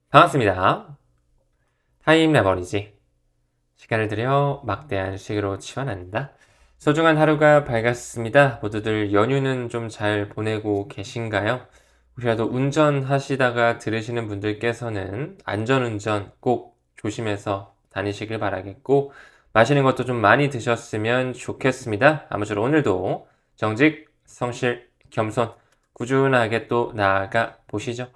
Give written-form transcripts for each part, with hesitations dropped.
반갑습니다. 타임 레버리지. 시간을 들여 막대한 수익으로 치환한다. 소중한 하루가 밝았습니다. 모두들 연휴는 좀 잘 보내고 계신가요? 혹시라도 운전하시다가 들으시는 분들께서는 안전운전 꼭 조심해서 다니시길 바라겠고, 마시는 것도 좀 많이 드셨으면 좋겠습니다. 아무쪼록 오늘도 정직, 성실, 겸손, 꾸준하게 또 나아가 보시죠.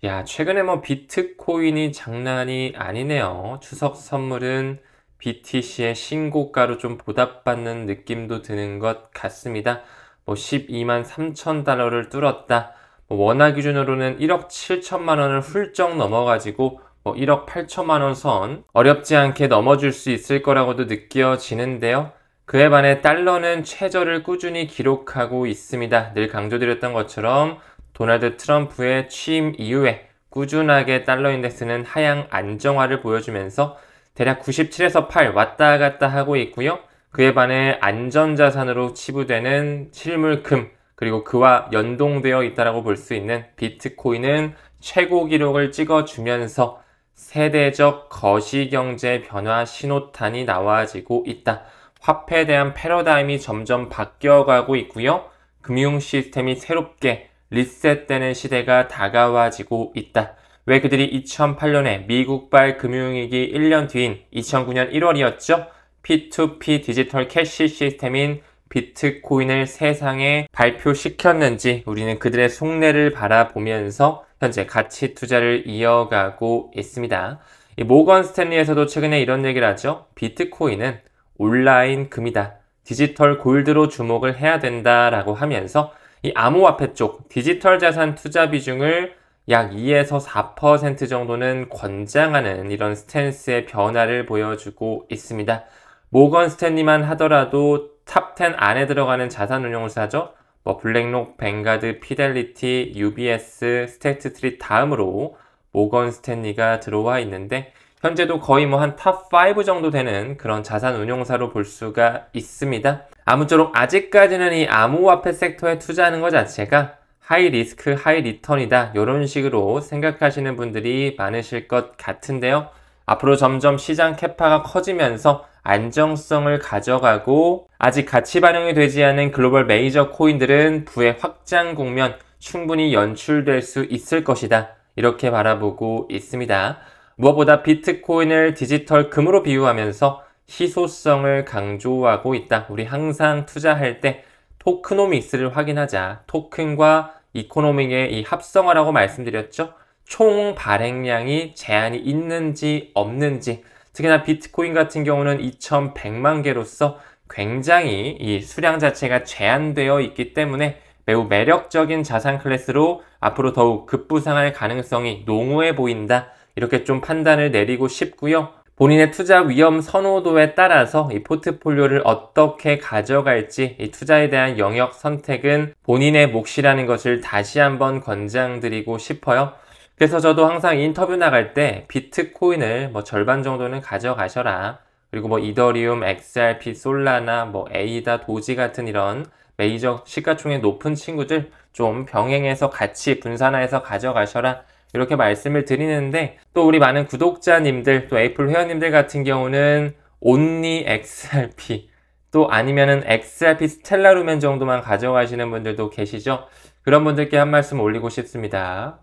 야, 최근에 뭐 비트코인이 장난이 아니네요. 추석 선물은 BTC의 신고가로 좀 보답받는 느낌도 드는 것 같습니다. 뭐 12만 3천 달러를 뚫었다. 뭐 원화 기준으로는 1억 7천만 원을 훌쩍 넘어가지고 뭐 1억 8천만 원 선 어렵지 않게 넘어줄 수 있을 거라고도 느껴지는데요. 그에 반해 달러는 최저를 꾸준히 기록하고 있습니다. 늘 강조드렸던 것처럼 도널드 트럼프의 취임 이후에 꾸준하게 달러 인덱스는 하향 안정화를 보여주면서 대략 97에서 8 왔다 갔다 하고 있고요. 그에 반해 안전자산으로 치부되는 실물금 그리고 그와 연동되어 있다고 볼 수 있는 비트코인은 최고 기록을 찍어주면서 세대적 거시경제 변화 신호탄이 나와지고 있다. 화폐에 대한 패러다임이 점점 바뀌어가고 있고요. 금융 시스템이 새롭게 리셋되는 시대가 다가와지고 있다. 왜 그들이 2008년에 미국발 금융위기 1년 뒤인 2009년 1월이었죠? P2P 디지털 캐시 시스템인 비트코인을 세상에 발표시켰는지 우리는 그들의 속내를 바라보면서 현재 가치 투자를 이어가고 있습니다. 이 모건 스탠리에서도 최근에 이런 얘기를 하죠. 비트코인은 온라인 금이다. 디지털 골드로 주목을 해야 된다라고 하면서 이 암호화폐 쪽 디지털 자산 투자 비중을 약 2에서 4% 정도는 권장하는 이런 스탠스의 변화를 보여주고 있습니다. 모건 스탠리만 하더라도 탑10 안에 들어가는 자산운용사죠. 뭐 블랙록, 뱅가드, 피델리티, UBS, 스테이트스트리트 다음으로 모건 스탠리가 들어와 있는데 현재도 거의 뭐 한 탑5 정도 되는 그런 자산운용사로 볼 수가 있습니다. 아무쪼록 아직까지는 이 암호화폐 섹터에 투자하는 것 자체가 하이 리스크, 하이 리턴이다. 이런 식으로 생각하시는 분들이 많으실 것 같은데요. 앞으로 점점 시장 캐파가 커지면서 안정성을 가져가고 아직 가치 반영이 되지 않은 글로벌 메이저 코인들은 부의 확장 국면 충분히 연출될 수 있을 것이다. 이렇게 바라보고 있습니다. 무엇보다 비트코인을 디지털 금으로 비유하면서 희소성을 강조하고 있다. 우리 항상 투자할 때 토크노믹스를 확인하자. 토큰과 이코노믹의 이 합성어라고 말씀드렸죠. 총 발행량이 제한이 있는지 없는지, 특히나 비트코인 같은 경우는 2100만 개로서 굉장히 이 수량 자체가 제한되어 있기 때문에 매우 매력적인 자산 클래스로 앞으로 더욱 급부상할 가능성이 농후해 보인다. 이렇게 좀 판단을 내리고 싶고요. 본인의 투자 위험 선호도에 따라서 이 포트폴리오를 어떻게 가져갈지 이 투자에 대한 영역 선택은 본인의 몫이라는 것을 다시 한번 권장드리고 싶어요. 그래서 저도 항상 인터뷰 나갈 때 비트코인을 뭐 절반 정도는 가져가셔라. 그리고 뭐 이더리움, XRP, 솔라나, 뭐 에이다, 도지 같은 이런 메이저 시가총액 높은 친구들 좀 병행해서 같이 분산화해서 가져가셔라. 이렇게 말씀을 드리는데 또 우리 많은 구독자님들 또 에이플 회원님들 같은 경우는 only XRP 또 아니면은 XRP 스텔라루멘 정도만 가져가시는 분들도 계시죠. 그런 분들께 한 말씀 올리고 싶습니다.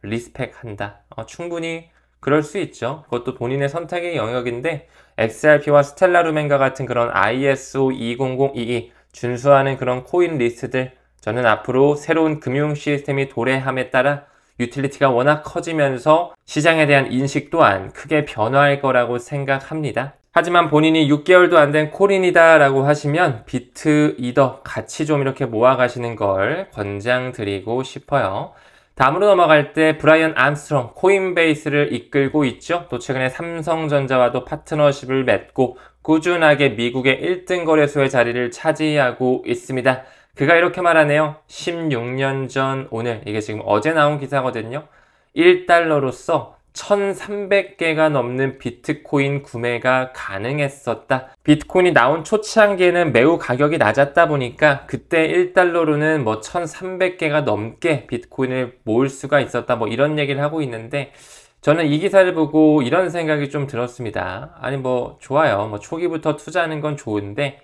리스펙한다. 충분히 그럴 수 있죠. 그것도 본인의 선택의 영역인데 XRP와 스텔라루멘과 같은 그런 ISO 20022 준수하는 그런 코인 리스트들 저는 앞으로 새로운 금융 시스템이 도래함에 따라 유틸리티가 워낙 커지면서 시장에 대한 인식 또한 크게 변화할 거라고 생각합니다. 하지만 본인이 6개월도 안 된 코인이다 라고 하시면 비트, 이더 같이 좀 이렇게 모아가시는 걸 권장드리고 싶어요. 다음으로 넘어갈 때 브라이언 암스트롱 코인베이스를 이끌고 있죠. 또 최근에 삼성전자와도 파트너십을 맺고 꾸준하게 미국의 1등 거래소의 자리를 차지하고 있습니다. 그가 이렇게 말하네요. 16년 전 오늘, 이게 지금 어제 나온 기사거든요. 1달러로서 1300개가 넘는 비트코인 구매가 가능했었다. 비트코인이 나온 초창기에는 매우 가격이 낮았다 보니까 그때 1달러로는 뭐 1300개가 넘게 비트코인을 모을 수가 있었다. 뭐 이런 얘기를 하고 있는데 저는 이 기사를 보고 이런 생각이 좀 들었습니다. 아니 뭐 좋아요. 뭐 초기부터 투자하는 건 좋은데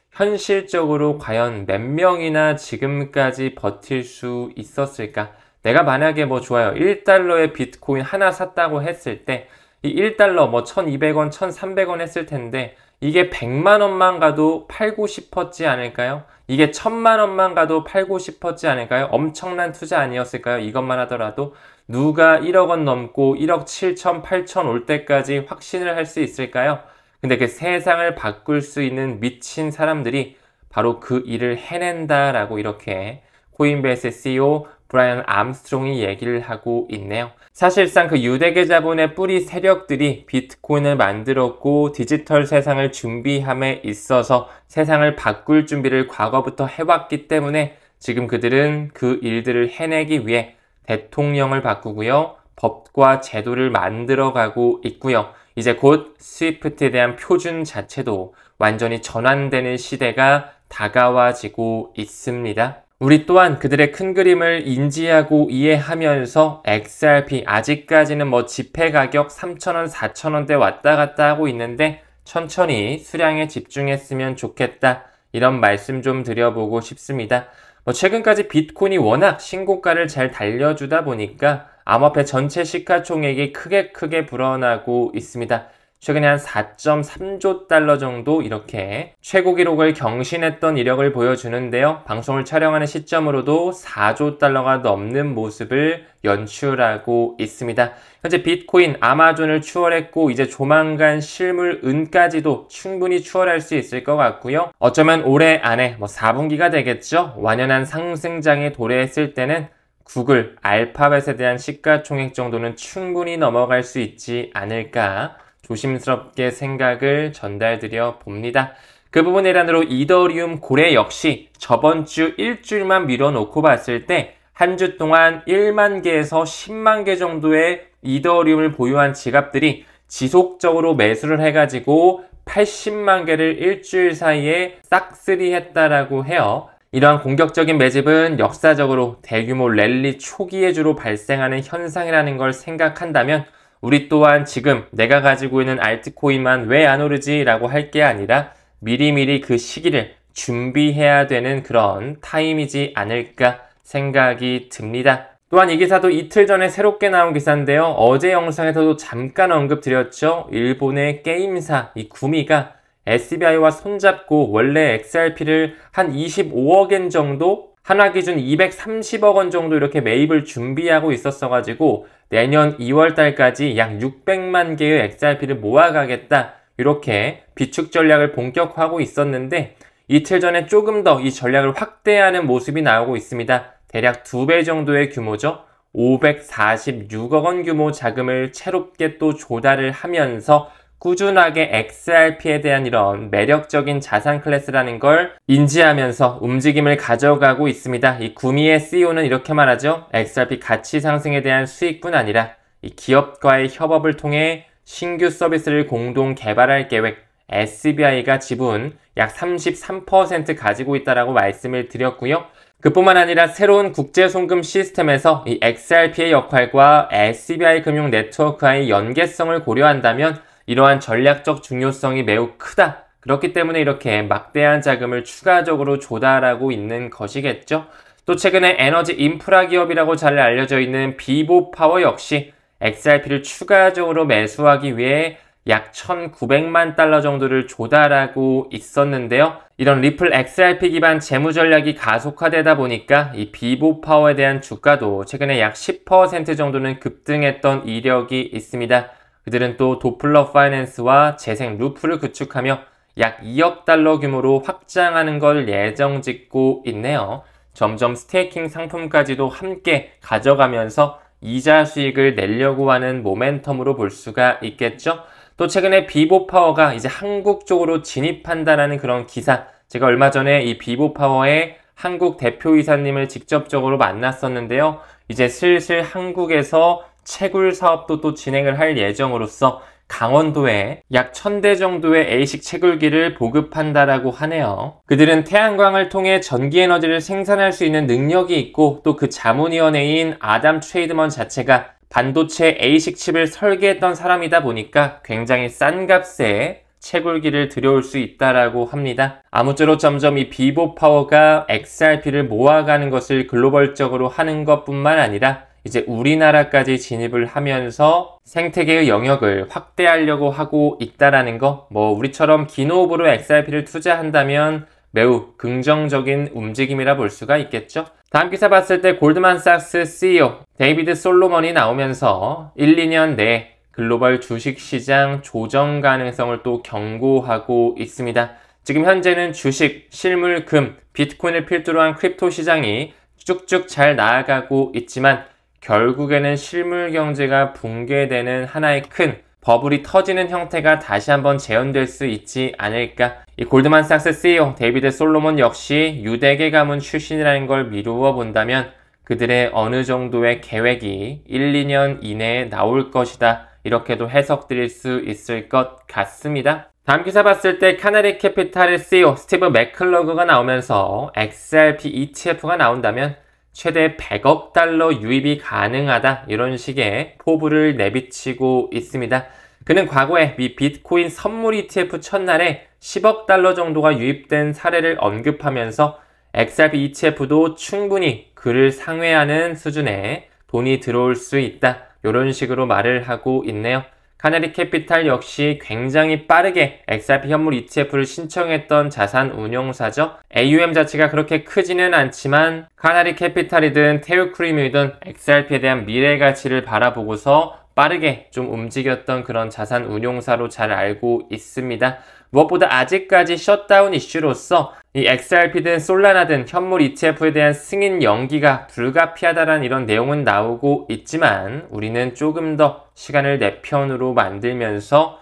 현실적으로 과연 몇 명이나 지금까지 버틸 수 있었을까? 내가 만약에 뭐 좋아요. 1달러의 비트코인 하나 샀다고 했을 때 이 1달러 뭐 1200원, 1300원 했을 텐데 이게 100만 원만 가도 팔고 싶었지 않을까요? 이게 1000만 원만 가도 팔고 싶었지 않을까요? 엄청난 투자 아니었을까요? 이것만 하더라도 누가 1억 원 넘고 1억 7천, 8천 올 때까지 확신을 할 수 있을까요? 근데 그 세상을 바꿀 수 있는 미친 사람들이 바로 그 일을 해낸다라고 이렇게 코인베이스 CEO 브라이언 암스트롱이 얘기를 하고 있네요. 사실상 그 유대계 자본의 뿌리 세력들이 비트코인을 만들었고 디지털 세상을 준비함에 있어서 세상을 바꿀 준비를 과거부터 해왔기 때문에 지금 그들은 그 일들을 해내기 위해 대통령을 바꾸고요. 법과 제도를 만들어가고 있고요. 이제 곧 스위프트에 대한 표준 자체도 완전히 전환되는 시대가 다가와지고 있습니다. 우리 또한 그들의 큰 그림을 인지하고 이해하면서 XRP 아직까지는 뭐 지폐 가격 3,000원, 4,000원대 왔다 갔다 하고 있는데 천천히 수량에 집중했으면 좋겠다. 이런 말씀 좀 드려보고 싶습니다. 뭐 최근까지 비트코인이 워낙 신고가를 잘 달려주다 보니까 암호화폐 전체 시가총액이 크게 불어나고 있습니다. 최근에 한 4.3조 달러 정도 이렇게 최고 기록을 경신했던 이력을 보여주는데요. 방송을 촬영하는 시점으로도 4조 달러가 넘는 모습을 연출하고 있습니다. 현재 비트코인, 아마존을 추월했고 이제 조만간 실물 은까지도 충분히 추월할 수 있을 것 같고요. 어쩌면 올해 안에 뭐 4분기가 되겠죠. 완연한 상승장에 도래했을 때는 구글, 알파벳에 대한 시가총액 정도는 충분히 넘어갈 수 있지 않을까 조심스럽게 생각을 전달드려 봅니다. 그 부분 일환으로 이더리움 고래 역시 저번 주 일주일만 밀어놓고 봤을 때 한 주 동안 1만 개에서 10만 개 정도의 이더리움을 보유한 지갑들이 지속적으로 매수를 해가지고 80만 개를 일주일 사이에 싹쓸이 했다라고 해요. 이러한 공격적인 매집은 역사적으로 대규모 랠리 초기에 주로 발생하는 현상이라는 걸 생각한다면 우리 또한 지금 내가 가지고 있는 알트코인만 왜 안 오르지? 라고 할 게 아니라 미리미리 그 시기를 준비해야 되는 그런 타임이지 않을까 생각이 듭니다. 또한 이 기사도 이틀 전에 새롭게 나온 기사인데요. 어제 영상에서도 잠깐 언급드렸죠. 일본의 게임사 이 구미가 SBI와 손잡고 원래 XRP를 한 25억엔 정도 한화 기준 230억 원 정도 이렇게 매입을 준비하고 있었어가지고 내년 2월 달까지 약 600만 개의 XRP를 모아가겠다 이렇게 비축 전략을 본격화하고 있었는데 이틀 전에 조금 더 이 전략을 확대하는 모습이 나오고 있습니다. 대략 2배 정도의 규모죠. 546억 원 규모 자금을 새롭게 또 조달을 하면서 꾸준하게 XRP에 대한 이런 매력적인 자산 클래스라는 걸 인지하면서 움직임을 가져가고 있습니다. 이 구미의 CEO는 이렇게 말하죠. XRP 가치 상승에 대한 수익뿐 아니라 이 기업과의 협업을 통해 신규 서비스를 공동 개발할 계획, SBI가 지분 약 33% 가지고 있다라고 말씀을 드렸고요. 그뿐만 아니라 새로운 국제 송금 시스템에서 이 XRP의 역할과 SBI 금융 네트워크와의 연계성을 고려한다면 이러한 전략적 중요성이 매우 크다. 그렇기 때문에 이렇게 막대한 자금을 추가적으로 조달하고 있는 것이겠죠. 또 최근에 에너지 인프라 기업이라고 잘 알려져 있는 비보파워 역시 XRP를 추가적으로 매수하기 위해 약 1,900만 달러 정도를 조달하고 있었는데요. 이런 리플 XRP 기반 재무 전략이 가속화되다 보니까 이 비보파워에 대한 주가도 최근에 약 10% 정도는 급등했던 이력이 있습니다. 그들은 또 도플러 파이낸스와 재생 루프를 구축하며 약 2억 달러 규모로 확장하는 걸 예정 짓고 있네요. 점점 스테이킹 상품까지도 함께 가져가면서 이자 수익을 내려고 하는 모멘텀으로 볼 수가 있겠죠. 또 최근에 비보파워가 이제 한국 쪽으로 진입한다라는 그런 기사, 제가 얼마 전에 이 비보파워의 한국 대표이사님을 직접적으로 만났었는데요. 이제 슬슬 한국에서 채굴 사업도 또 진행을 할 예정으로서 강원도에 약 1000대 정도의 A식 채굴기를 보급한다라고 하네요. 그들은 태양광을 통해 전기에너지를 생산할 수 있는 능력이 있고 또 그 자문위원회인 아담 트레이드먼 자체가 반도체 ASIC 칩을 설계했던 사람이다 보니까 굉장히 싼 값에 채굴기를 들여올 수 있다라고 합니다. 아무쪼록 점점 이 비보 파워가 XRP를 모아가는 것을 글로벌적으로 하는 것뿐만 아니라 이제 우리나라까지 진입을 하면서 생태계의 영역을 확대하려고 하고 있다라는 거, 우리처럼 기노업으로 XRP를 투자한다면 매우 긍정적인 움직임이라 볼 수가 있겠죠. 다음 기사 봤을 때 골드만삭스 CEO 데이비드 솔로몬이 나오면서 1, 2년 내에 글로벌 주식시장 조정 가능성을 또 경고하고 있습니다. 지금 현재는 주식, 실물, 금, 비트코인을 필두로 한 크립토 시장이 쭉쭉 잘 나아가고 있지만 결국에는 실물 경제가 붕괴되는 하나의 큰 버블이 터지는 형태가 다시 한번 재현될 수 있지 않을까. 이 골드만삭스 CEO 데이비드 솔로몬 역시 유대계 가문 출신이라는 걸 미루어 본다면 그들의 어느 정도의 계획이 1, 2년 이내에 나올 것이다. 이렇게도 해석드릴 수 있을 것 같습니다. 다음 기사 봤을 때 카나리 캐피탈의 CEO 스티브 맥클러그가 나오면서 XRP ETF가 나온다면 최대 100억 달러 유입이 가능하다 이런 식의 포부를 내비치고 있습니다. 그는 과거에 미 비트코인 선물 ETF 첫날에 10억 달러 정도가 유입된 사례를 언급하면서 XRP ETF도 충분히 그를 상회하는 수준의 돈이 들어올 수 있다. 이런 식으로 말을 하고 있네요. 카나리 캐피탈 역시 굉장히 빠르게 XRP 현물 ETF를 신청했던 자산 운용사죠. AUM 자체가 그렇게 크지는 않지만 카나리 캐피탈이든 테오크림이든 XRP에 대한 미래 가치를 바라보고서 빠르게 좀 움직였던 그런 자산 운용사로 잘 알고 있습니다. 무엇보다 아직까지 셧다운 이슈로서 이 XRP든 솔라나든 현물 ETF에 대한 승인 연기가 불가피하다라는 이런 내용은 나오고 있지만 우리는 조금 더 시간을 내 편으로 만들면서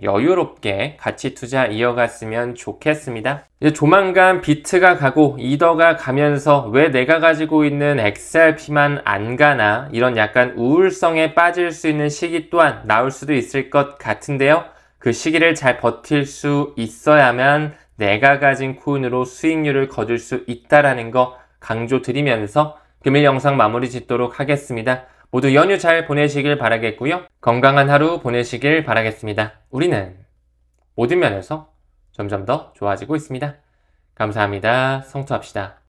여유롭게 가치 투자 이어갔으면 좋겠습니다. 이제 조만간 비트가 가고 이더가 가면서 왜 내가 가지고 있는 XRP만 안 가나 이런 약간 우울성에 빠질 수 있는 시기 또한 나올 수도 있을 것 같은데요. 그 시기를 잘 버틸 수 있어야만 내가 가진 코인으로 수익률을 거둘 수 있다라는 거 강조드리면서 금일 영상 마무리 짓도록 하겠습니다. 모두 연휴 잘 보내시길 바라겠고요. 건강한 하루 보내시길 바라겠습니다. 우리는 모든 면에서 점점 더 좋아지고 있습니다. 감사합니다. 성투합시다.